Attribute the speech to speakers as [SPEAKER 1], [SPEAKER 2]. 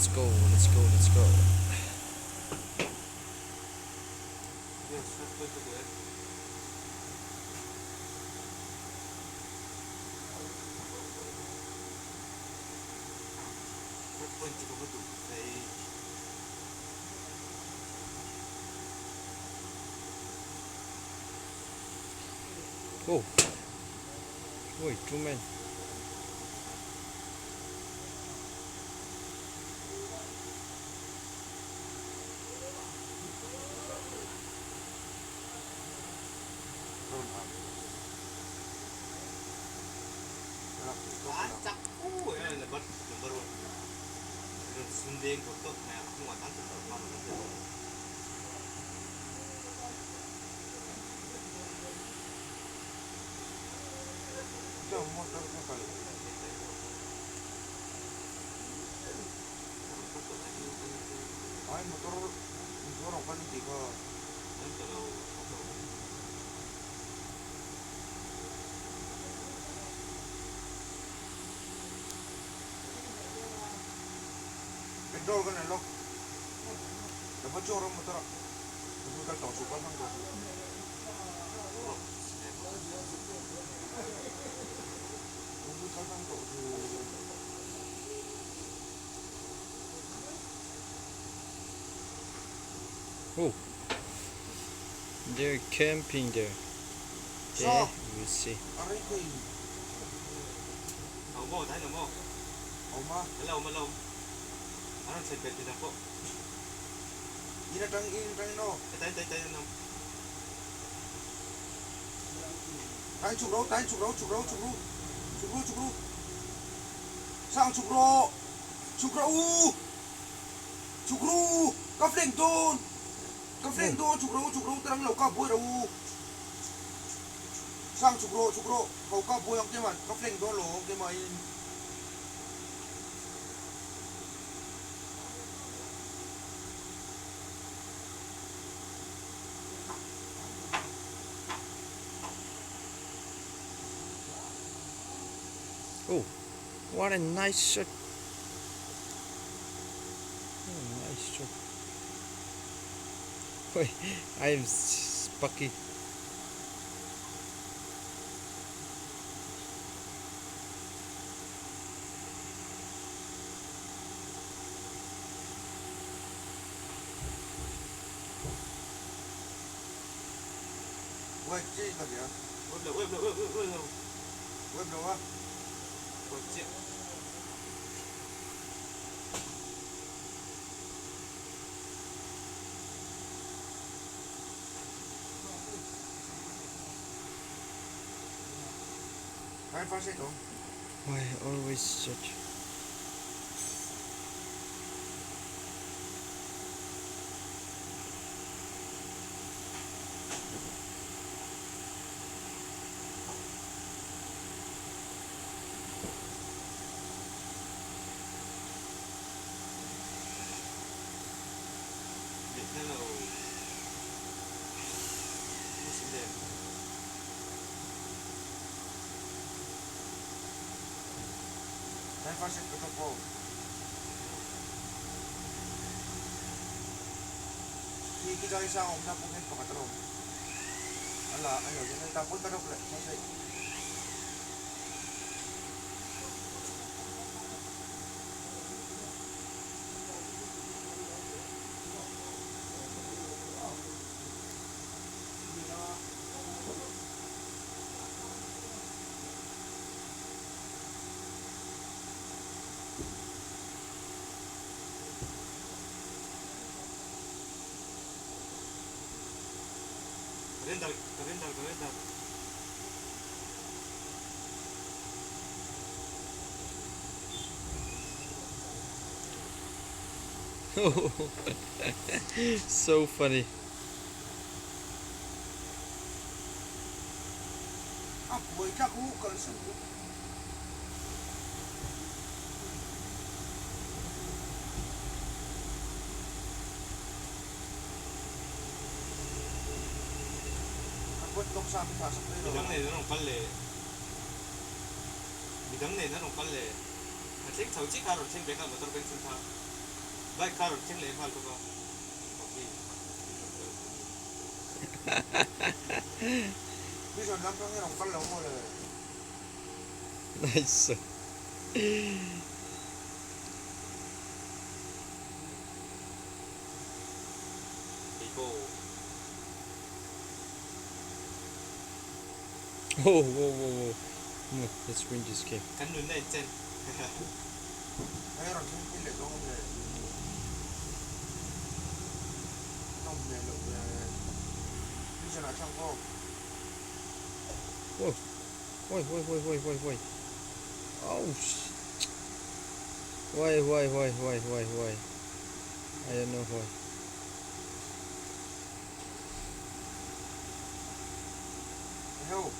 [SPEAKER 1] let's go, let's go, let's go.
[SPEAKER 2] Yes, that's going to do it. What point to go to?
[SPEAKER 1] Oh, wait, 2 men.
[SPEAKER 2] Acak. Yan lebat number one. Terus sunding foto, nah aku nggak tahu kalau mana nanti. Itu motor kali. Ay motor orang kan tiga. Kalau petrol kan elok. Dapat orang motor. Dapat kan tahu suka kan tahu. Dapat kan tahu.
[SPEAKER 1] Oh, they're camping there.
[SPEAKER 2] So,
[SPEAKER 1] There, you see.
[SPEAKER 2] aray ko yun. Ako mo, tayo mo. Oma. Hello, malom. Anong sa bed din ako? Inatang no. Tayo no. Tayo chukro. Sang chukro. Ka fleng don. Chukro terang lo ka boy rau. Sang chukro. Kau ka boy ang keman. Ka fleng don lo kemain.
[SPEAKER 1] Oh, what a nice shot. Oh, nice shot. Wait, I'm Spucky.
[SPEAKER 2] Wait, chơi là gì ạ? Web đâu á? Web chơi. Hai phát sẽ không?
[SPEAKER 1] Why always such?
[SPEAKER 2] Hello. What's in there? Hai phát sẽ có po. Khi kita isa om na pungin pakatro. Ala, ano, yan tapon ka daw pala. Masay. Kalendar.
[SPEAKER 1] So funny.
[SPEAKER 2] Boy ka ko kalsan ko. Abot ko sa amin pasok pero. Bidang ne nanong palle. Atik chau chi karo cheng beka motor bensin tha.
[SPEAKER 3] Like car chen le mal to ka.
[SPEAKER 2] 미션 남편이랑 깔래 엄마래.
[SPEAKER 1] Nice shot.
[SPEAKER 3] 이거
[SPEAKER 1] Oh, whoa, whoa, whoa. No, let's win this game.
[SPEAKER 3] kan nun na chen.
[SPEAKER 2] 형이랑 팀킬래 너무네. 너무네 너무네. 미션 아창고.
[SPEAKER 1] Whoa. Why? Oh, Why? I don't know why.
[SPEAKER 2] 형.